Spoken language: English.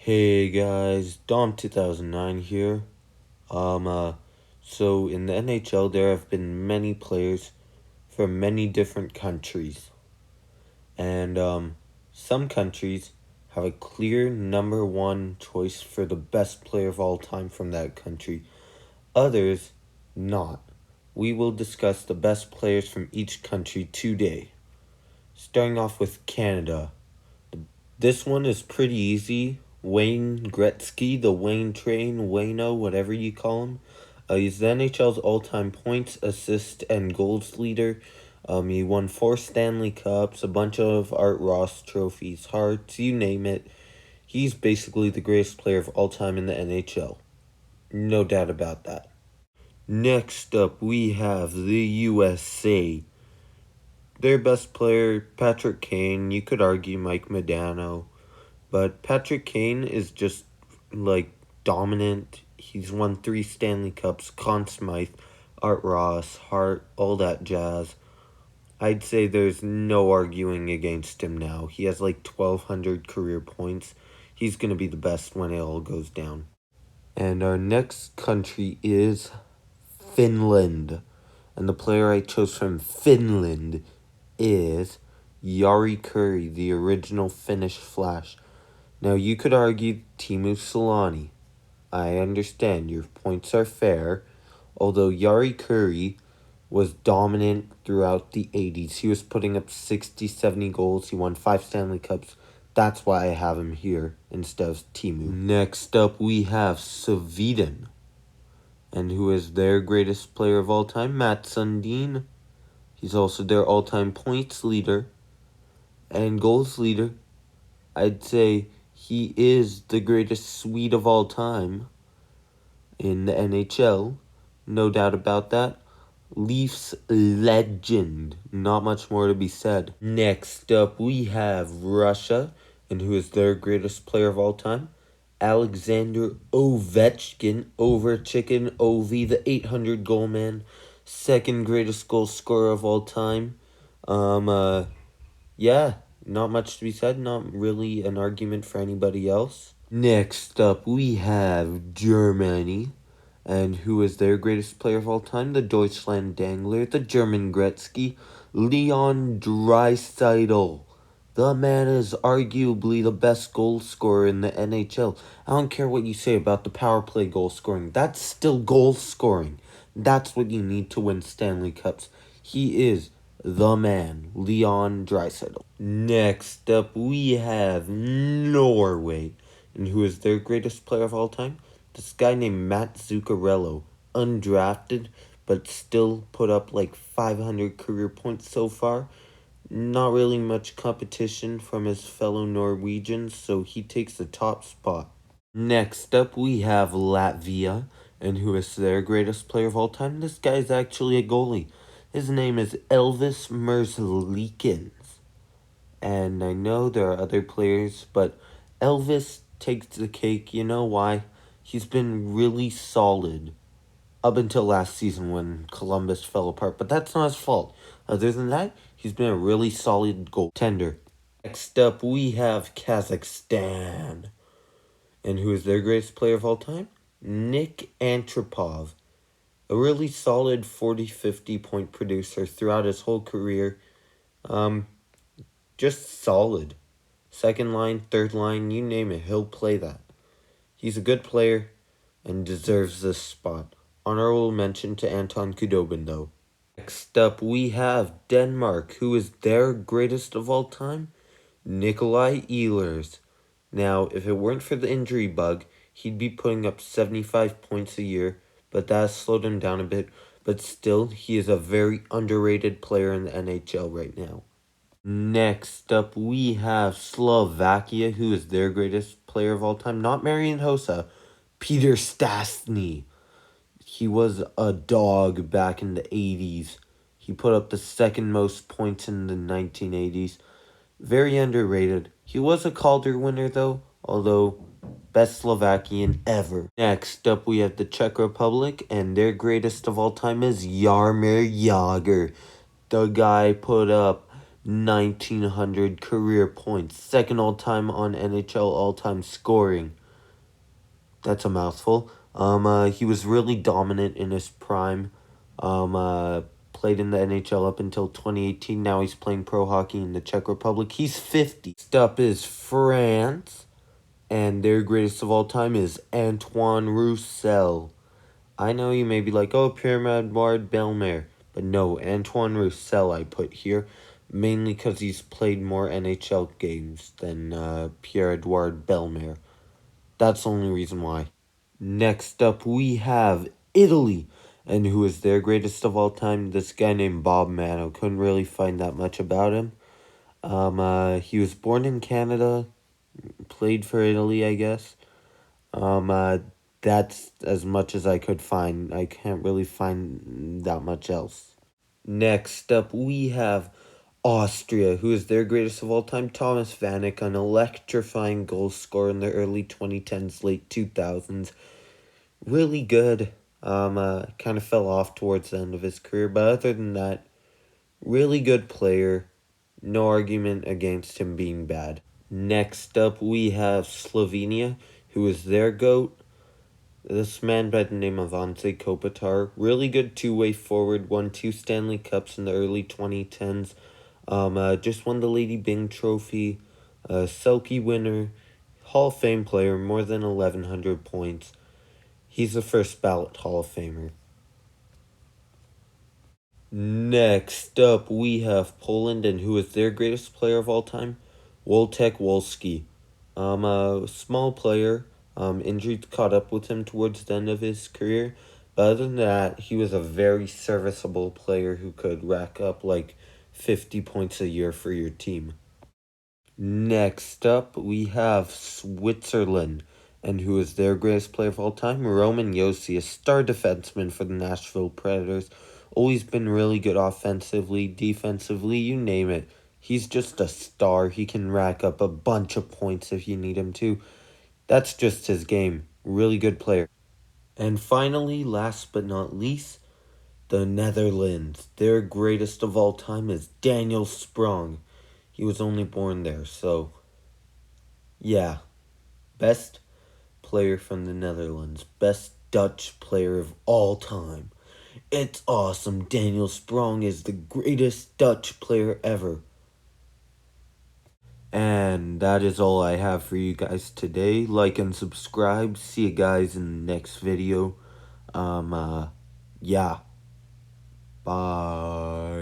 Hey guys, Dom2009 here. So in the NHL there have been many players from many different countries. And some countries have a clear number one choice for the best player of all time from that country. Others not. We will discuss the best players from each country today. Starting off with Canada. This one is pretty easy. Wayne Gretzky, the Wayne Train, Wayno, whatever you call him. He's the NHL's all-time points, assists, and goals leader. He won 4 Stanley Cups, a bunch of Art Ross trophies, Hearts, you name it. He's basically the greatest player of all time in the NHL. No doubt about that. Next up, we have the USA. Their best player, Patrick Kane. You could argue Mike Modano. But Patrick Kane is just, dominant. He's won 3 Stanley Cups, Conn Smythe, Art Ross, Hart, all that jazz. I'd say there's no arguing against him now. He has 1,200 career points. He's going to be the best when it all goes down. And our next country is Finland. And the player I chose from Finland is Jari Kurri, the original Finnish Flash. Now, you could argue Teemu Selanne. I understand your points are fair, although Jari Kurri was dominant throughout the 80s. He was putting up 60, 70 goals. He won 5 Stanley Cups. That's why I have him here instead of Teemu. Next up, we have Sweden. And who is their greatest player of all time? Matt Sundin. He's also their all-time points leader and goals leader. I'd say he is the greatest Swede of all time in the NHL. No doubt about that. Leafs legend. Not much more to be said. Next up, we have Russia. And who is their greatest player of all time? Alexander Ovechkin. Over Chicken Ovi, the 800 goal man. Second greatest goal scorer of all time. Yeah. Not much to be said, not really an argument for anybody else. Next up, we have Germany. And who is their greatest player of all time? The Deutschland Dangler, the German Gretzky, Leon Draisaitl. The man is arguably the best goal scorer in the NHL. I don't care what you say about the power play goal scoring. That's still goal scoring. That's what you need to win Stanley Cups. He is the man, Leon Draisaitl. Next up, we have Norway. And who is their greatest player of all time? This guy named Matt Zuccarello. Undrafted, but still put up 500 career points so far. Not really much competition from his fellow Norwegians, so he takes the top spot. Next up, we have Latvia. And who is their greatest player of all time? This guy is actually a goalie. His name is Elvis Merzlikins. And I know there are other players, but Elvis takes the cake. You know why? He's been really solid up until last season when Columbus fell apart. But that's not his fault. Other than that, he's been a really solid goaltender. Next up, we have Kazakhstan. And who is their greatest player of all time? Nick Antropov. A really solid 40-50 point producer throughout his whole career. Just solid. Second line, third line, you name it, he'll play that. He's a good player and deserves this spot. Honorable mention to Anton Khudobin, though. Next up, we have Denmark. Who is their greatest of all time? Nikolai Ehlers. Now, if it weren't for the injury bug, he'd be putting up 75 points a year, but that has slowed him down a bit. But still, he is a very underrated player in the NHL right now. Next up, we have Slovakia, who is their greatest player of all time. Not Marian Hossa, Peter Stastny. He was a dog back in the 80s. He put up the second most points in the 1980s. Very underrated. He was a Calder winner, though, although best Slovakian ever. Next up, we have the Czech Republic, and their greatest of all time is Jaromir Jagr. The guy put up 1,900 career points. Second all-time on NHL all-time scoring. That's a mouthful. He was really dominant in his prime. Played in the NHL up until 2018. Now he's playing pro hockey in the Czech Republic. He's 50. Next up is France. And their greatest of all time is Antoine Roussel. I know you may be like, oh, Pierre-Edouard Bellemare. But no, Antoine Roussel I put here. Mainly because he's played more NHL games than Pierre-Edouard Bellemare. That's the only reason why. Next up, we have Italy. And who is their greatest of all time? This guy named Bob Manno. Couldn't really find that much about him. He was born in Canada. Played for Italy, I guess. That's as much as I could find. I can't really find that much else. Next up, we have Austria, who is their greatest of all time, Thomas Vanek, an electrifying goal scorer in the early 2010s, late 2000s. Really good. Kind of fell off towards the end of his career, but other than that, really good player. No argument against him being bad. Next up, we have Slovenia, who is their GOAT. This man by the name of Anze Kopitar. Really good two-way forward. Won 2 Stanley Cups in the early 2010s. Just won the Lady Byng Trophy. Selke winner. Hall of Fame player. More than 1,100 points. He's a first ballot Hall of Famer. Next up, we have Poland, and who is their greatest player of all time? Woltek Wolski. A small player. Injuries caught up with him towards the end of his career. But other than that, he was a very serviceable player who could rack up like 50 points a year for your team. Next up, we have Switzerland. And who is their greatest player of all time? Roman Josi, a star defenseman for the Nashville Predators. Always been really good offensively, defensively, you name it. He's just a star. He can rack up a bunch of points if you need him to. That's just his game. Really good player. And finally, last but not least, the Netherlands. Their greatest of all time is Daniel Sprong. He was only born there, so yeah. Best player from the Netherlands. Best Dutch player of all time. It's awesome. Daniel Sprong is the greatest Dutch player ever. And that is all I have for you guys today. Like and subscribe. See you guys in the next video. Yeah. Bye.